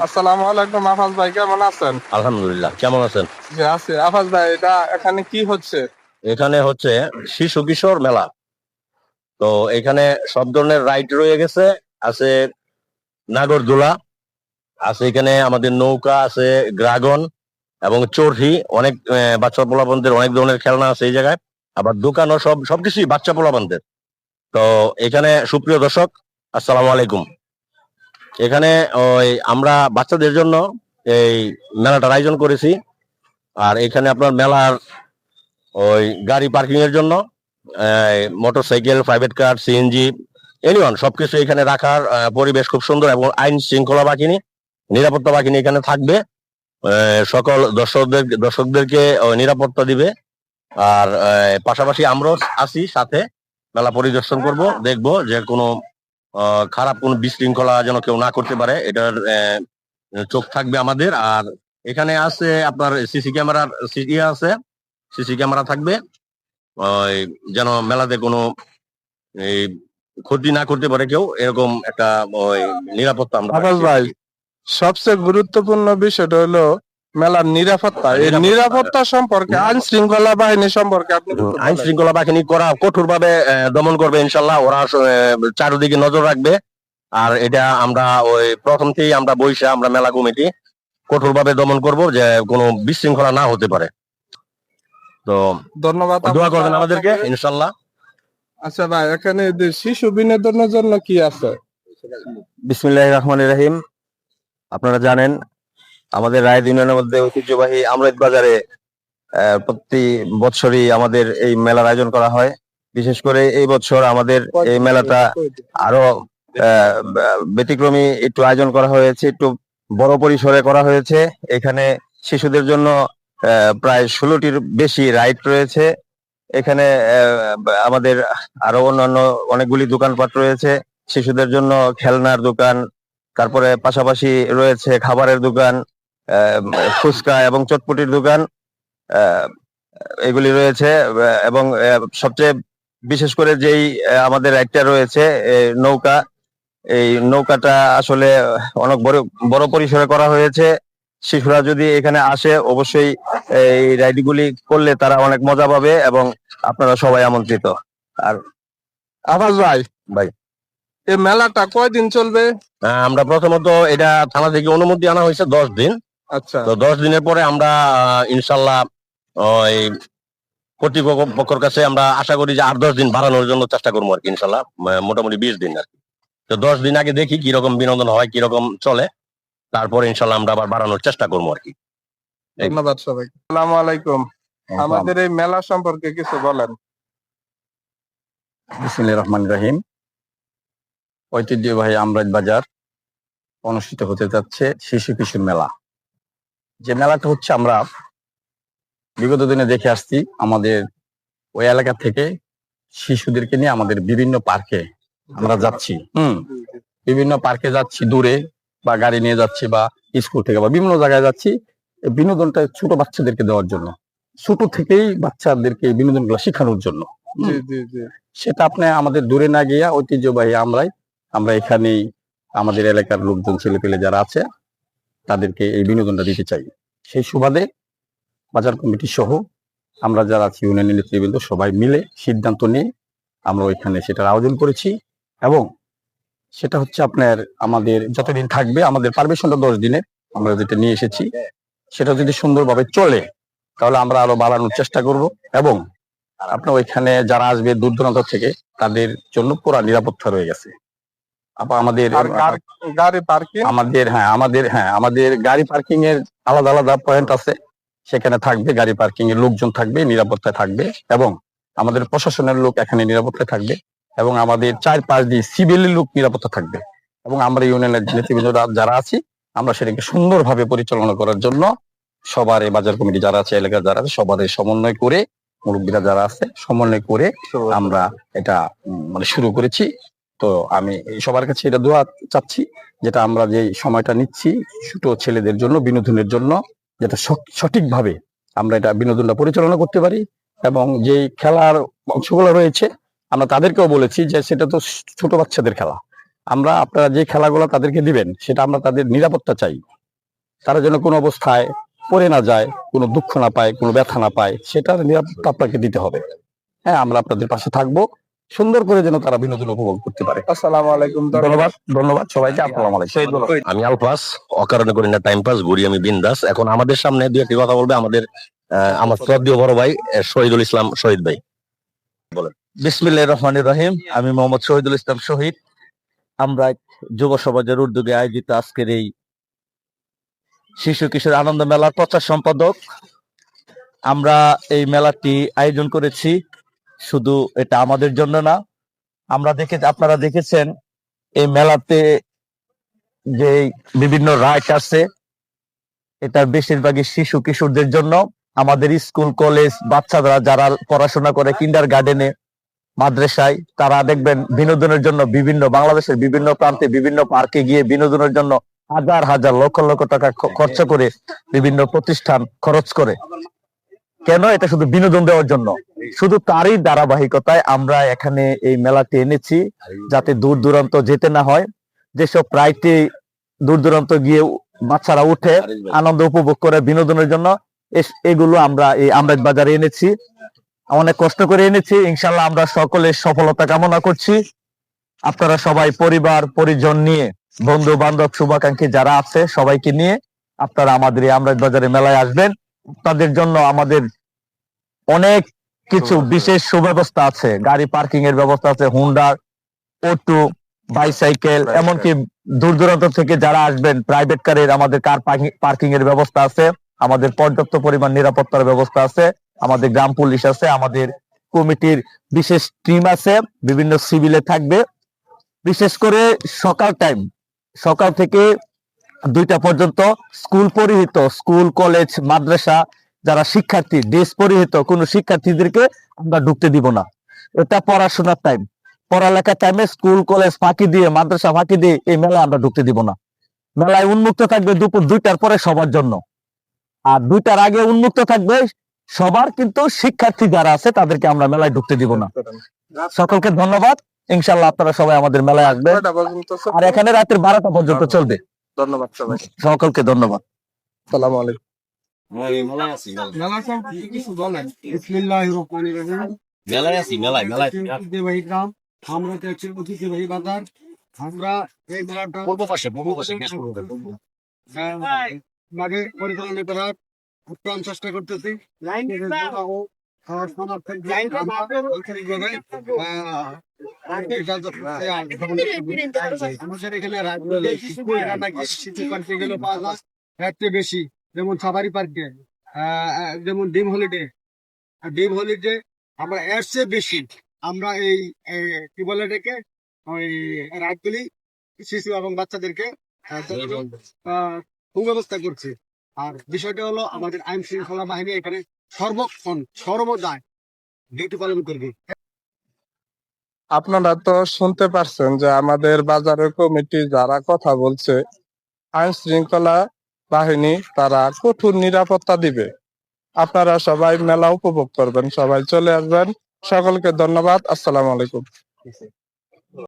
আসসালামু আলাইকুম আফাজ ভাই, কেমন আছেন? আলহামদুলিল্লাহ, কেমন আছেন? জি আছি। আফাজ ভাই, এটা এখানে কি হচ্ছে? এখানে হচ্ছে শিশু কিশোর মেলা। তো এখানে সব ধরনের রাইড রয়ে গেছে। আছে নাগরদোলা, আছে এখানে আমাদের নৌকা আছে, ড্রাগন এবং চরহি, অনেক বাচ্চা পোলাপানদের অনেক ধরনের খেলনা আছে এই জায়গায়। আবার দোকানও সবকিছুই বাচ্চা পোলাপানদের। তো এখানে সুপ্রিয় দর্শক, আসসালামু আলাইকুম। এখানে ওই আমরা বাচ্চাদের জন্য এই মেলাটার আয়োজন করেছি। আর এখানে আপনার মেলার ওই গাড়ি পার্কিং এর জন্য motor cycle, private car, CNG, anyone সবকিছু এখানে রাখার পরিবেশ খুব সুন্দর এবং আইন শৃঙ্খলা বাহিনী, নিরাপত্তা বাহিনী এখানে থাকবে। সকল দর্শকদেরকে নিরাপত্তা দিবে। আর পাশাপাশি আমরাও আছি সাথে, মেলা পরিদর্শন করব, দেখব যে কোনো খারাপ কোনো বিশৃঙ্খলা যেন কেউ না করতে পারে, এটার চোখ থাকবে আমাদের। আর এখানে আছে আপনার সিসি ক্যামেরার আছে, সিসি ক্যামেরা থাকবে, ওই যেন মেলাতে কোনো এই ক্ষতি না করতে পারে কেউ, এরকম একটা ওই নিরাপত্তা আমরা আফাজ ভাই, সবচেয়ে গুরুত্বপূর্ণ বিষয়টা হলো মেলার নিরাপত্তা। এই নিরাপত্তা সম্পর্কে আইন শৃঙ্খলা বাহিনী সম্পর্কে আপনি কিছু আইন বলেন। শৃঙ্খলা বাহিনী কঠোর ভাবে দমন করবে ইনশাল্লাহ। ওরা চারিদিকে নজর রাখবে। আর এটা আমরা ওই প্রথম থেকেই আমরা বইসা আমরা মেলা কমিটি কঠোর ভাবে দমন করব, যে কোনো বিশৃঙ্খলা না হতে পারে। তো ধন্যবাদ দোয়া আফাজ করবেন ভাই, আমাদেরকে আপনাকে। ইনশাল্লাহ। আচ্ছা ভাই, এখানে যে শিশু বিনোদনের জন্য কি আছে? বিসমিল্লাহির রহমানির রহিম। আপনারা জানেন আমাদের রায় ইউনিয়নের মধ্যে ঐতিহ্যবাহী আমরাইত বাজারে প্রতি বছরই আমাদের এই মেলার আয়োজন করা হয়। বিশেষ করে এই বছর আমাদের এই মেলাটা আরো ব্যতিক্রমী একটু আয়োজন করা হয়েছে, একটু বড় পরিসরে করা হয়েছে। এখানে শিশুদের জন্য প্রায় 16টির বেশি রাইড রয়েছে। এখানে আমাদের আরো অন্যান্য অনেকগুলি দোকানপাট রয়েছে। শিশুদের জন্য খেলনার দোকান, তারপরে পাশাপাশি রয়েছে খাবারের দোকান, ফুচকা এবং চটপটির দোকান, আহ, এগুলি রয়েছে। এবং সবচেয়ে বিশেষ করে যেই আমাদের একটা রয়েছে নৌকা, এই নৌকাটা আসলে অনেক বড় বড় পরিসরে করা হয়েছে। শিশুরা যদি এখানে আসে অবশ্যই এই রাইডগুলি করলে তারা অনেক মজা পাবে এবং আপনারা সবাই আমন্ত্রিত। আর আফাজ ভাই, ভাই, এই মেলাটা কয়দিন চলবে? আমরা প্রথমত এটা থানা থেকে অনুমতি আনা হয়েছে 10 দিন। আচ্ছা, তো 10 দিনের পরে আমরা ইনশাল্লাহ ওই কর্তৃপক্ষের কাছে আমরা আশা করি যে আর 10 দিন বাড়ানোর জন্য চেষ্টা করবো আর কি, ইনশাল্লাহ মোটামুটি 20 দিন আর কি। তো 10 দিন আগে দেখি কিরকম বিনোদন হয়, কিরকম চলে, তারপরে ইনশাল্লাহ আমরা আবার বাড়ানোর চেষ্টা করবো আর কি। ধন্যবাদ সবাই। আসসালামু আলাইকুম। আমাদের এই মেলা সম্পর্কে কিছু বলেন। বিসমিল্লাহির রহমানির রহিম। ঐতিহ্যবাহী আমরাইত বাজার অনুষ্ঠিত হতে যাচ্ছে শিশু কিশোর মেলা। যে মেলাটা হচ্ছে আমরা বিগত দিনে দেখে আসছি, আমাদের ওই এলাকা থেকে শিশুদেরকে নিয়ে আমাদের বিভিন্ন পার্কে আমরা যাচ্ছি। বিভিন্ন পার্কে যাচ্ছি দূরে, বা গাড়ি নিয়ে যাচ্ছি, বা স্কুল থেকে বা বিভিন্ন জায়গায় যাচ্ছি। এই বিনোদনটা ছোট বাচ্চাদেরকে দেওয়ার জন্য, ছোট থেকেই বাচ্চাদেরকে এই বিনোদনগুলো শেখানোর জন্য। জি জি জি। সেটা আপনি আমাদের দূরে না গিয়া ঐতিহ্যবাহী আমরা এখানেই আমাদের এলাকার লোকজন, ছেলেপেলে যারা আছে তাদেরকে এই বিনোদনটা দিতে চাই। সেই সুবাদে বাজার কমিটি সহ আমরা যারা আছি ইউনিয়নের নেতৃবৃন্দ সবাই মিলে সিদ্ধান্ত নিয়ে আমরা ওইখানে সেটার আয়োজন করেছি। এবং সেটা হচ্ছে আপনার আমাদের যতদিন থাকবে, আমাদের পারমিশনটা 10 দিনের, আমরা যেটা নিয়ে এসেছি সেটা যদি সুন্দরভাবে চলে তাহলে আমরা আরো বাড়ানোর চেষ্টা করব। এবং আপনার ওইখানে যারা আসবে দূর দূরান্ত থেকে তাদের জন্য পুরো নিরাপত্তা রয়ে গেছে। আমাদের গাড়ি পার্কিং, আমাদের গাড়ি পার্কিং এর আলাদা আলাদা পয়েন্ট আছে, সেখানে থাকবে গাড়ি পার্কিং এর লোকজন থাকবে, নিরাপত্তায় থাকবে। এবং আমাদের প্রশাসনের লোক এখানে নিরাপত্তায় থাকবে। এবং আমাদের 4-5 দিয়ে সিভিলের লোক নিরাপত্তা থাকবে। এবং আমরা ইউনিয়নের নেতৃবৃন্দ যারা আছি আমরা সেটাকে সুন্দরভাবে পরিচালনা করার জন্য সবার এই বাজার কমিটি যারা আছে, এলাকার যারা আছে সবার সমন্বয় করে, মুরব্বীরা যারা আছে সমন্বয় করে আমরা এটা মানে শুরু করেছি। তো আমি সবার কাছে এটা দোয়া চাচ্ছি, যেটা আমরা যে সময়টা নিচ্ছি ছোট ছেলেদের জন্য বিনোদনের জন্য, যেটা সঠিকভাবে আমরা এটা বিনোদনটা পরিচালনা করতে পারি। এবং যে খেলার অংশগুলো রয়েছে আমরা তাদেরকেও বলেছি যে সেটা তো ছোট বাচ্চাদের খেলা, আমরা আপনারা যে খেলাগুলো তাদেরকে দিবেন সেটা আমরা তাদের নিরাপত্তা চাই, তারা যেন কোনো অবস্থায় পড়ে না যায়, কোনো দুঃখ না পায়, কোনো ব্যথা না পায়, সেটার নিরাপত্তা আপনাকে দিতে হবে। হ্যাঁ, আমরা আপনাদের পাশে থাকবো, সুন্দর করে যেন তারা বিনোদন উপভোগ করতে পারে। আসসালামু আলাইকুম। ধন্যবাদ, ধন্যবাদ সবাইকে। আসসালামু আলাইকুম। আমি আলফাস, অকারণে করি না টাইম পাস, ঘুরি আমি বিন্দাস। এখন আমাদের সামনে দু একটি কথা বলবে আমার শ্রদ্ধেয় বড় ভাই শহীদুল ইসলাম শহীদ ভাই। বিসমিল্লাহির রহমানির রহিম। আমি মোহাম্মদ শহীদুল ইসলাম শহীদ। আমরা যুব সমাজের উদ্যোগে আয়োজিত আজকের এই শিশু কিশোর আনন্দ মেলার প্রচার সম্পাদক। আমরা এই মেলাটি আয়োজন করেছি, শুধু এটা আমাদের জন্য না, আপনারা দেখেছেন এই মেলাতে যে বিভিন্ন রাইড আছে, এটা বেশিরভাগই শিশু কিশোরদের জন্য। আমাদের স্কুল কলেজ বাচ্চারা যারা পড়াশোনা করে কিন্ডার গার্ডেনে, মাদ্রাসায়, তারা দেখবেন বিনোদনের জন্য বাংলাদেশের বিভিন্ন প্রান্তে বিভিন্ন পার্কে গিয়ে বিনোদনের জন্য হাজার হাজার লক্ষ লক্ষ টাকা খরচ করে বিভিন্ন প্রতিষ্ঠান খরচ করে। কেন? এটা শুধু বিনোদন দেওয়ার জন্য। শুধু তারই ধারাবাহিকতায় আমরা এখানে এই মেলাটি এনেছি, যাতে দূর দূরান্ত যেতে না হয়। যেসব রাইডে দূর দূরান্ত গিয়ে বাচ্চারা উঠে আনন্দ উপভোগ করে বিনোদনের জন্য, এগুলো আমরা এই আমরাজ বাজারে এনেছি, অনেক কষ্ট করে এনেছি। ইনশাল্লাহ আমরা সকলের সফলতা কামনা করছি। আপনারা সবাই পরিবার পরিজন নিয়ে, বন্ধু বান্ধব শুভাকাঙ্ক্ষী যারা আছে সবাইকে নিয়ে আপনারা আমাদের এই আমরাজ বাজারে মেলায় আসবেন। তাদের জন্য আমাদের অনেক কিছু বিশেষ সুব্যবস্থা আছে, গাড়ি পার্কিং এর ব্যবস্থা আছে, হুন্ডার, অটো, বাইসাইকেল, এমনকি দূর দূরান্ত থেকে যারা আসবেন প্রাইভেট কারের আমাদের কার পার্কিং এর ব্যবস্থা আছে, আমাদের পর্যাপ্ত পরিমাণ নিরাপত্তার ব্যবস্থা আছে, আমাদের গ্রাম পুলিশ আছে, আমাদের কমিটির বিশেষ টিম আছে, বিভিন্ন সিভিলে থাকবে। বিশেষ করে সকাল থেকে 2টা পর্যন্ত স্কুল পরিহিত, স্কুল কলেজ মাদ্রাসা যারা শিক্ষার্থী, ড্রেস পরিহিত কোনো শিক্ষার্থীদেরকে আমরা ঢুকতে দিব না। এটা পড়াশোনার টাইম, পড়ালেখার টাইমে স্কুল কলেজ ফাঁকি দিয়ে, মাদ্রাসা ফাঁকি দিয়ে এই মেলায় আমরা ঢুকতে দিব না। মেলায় উন্মুক্ত থাকবে দুপুর 2টার পরে সবার জন্য, আর 2টার আগে উন্মুক্ত থাকবে সবার, কিন্তু শিক্ষার্থী যারা আছে তাদেরকে আমরা মেলায় ঢুকতে দিব না। সকলকে ধন্যবাদ। ইনশাল্লাহ আপনারা সবাই আমাদের মেলায় আসবেন, আর এখানে রাতের 12টা পর্যন্ত চলবে। ধন্যবাদ সবাই, সকলকে ধন্যবাদ। আসসালামু আলাইকুম। ঐতিহ্যবাহী গ্রাম, আমরা হচ্ছে ঐতিহ্যবাহী বাজার। আমরা এই মেলাটা মাঠে পরিচালনা করার প্রাণ চেষ্টা করতেছি। আমাদের এখানে বেশি, যেমন সাফারি পার্কে, যেমন ডিম হলিডে আমরা এর চেয়ে বেশি আমরা এই কি বলে এটাকে, ওই রাতগুলি শিশু এবং বাচ্চাদেরকে সুব্যবস্থা করছে। আর বিষয়টা হলো আমাদের আইন শৃঙ্খলা বাহিনী এখানে সর্বক্ষণ সর্বদাই ডিউটি পালন করবে। আপনারা তো শুনতে পারছেন যে আমাদের বাজারের কমিটি যারা কথা বলছে, আইন শৃঙ্খলা বাহিনী তারা কঠোর নিরাপত্তা দিবে। আপনারা সবাই মেলা উপভোগ করবেন, সবাই চলে আসবেন। সকলকে ধন্যবাদ। আসসালামু আলাইকুম।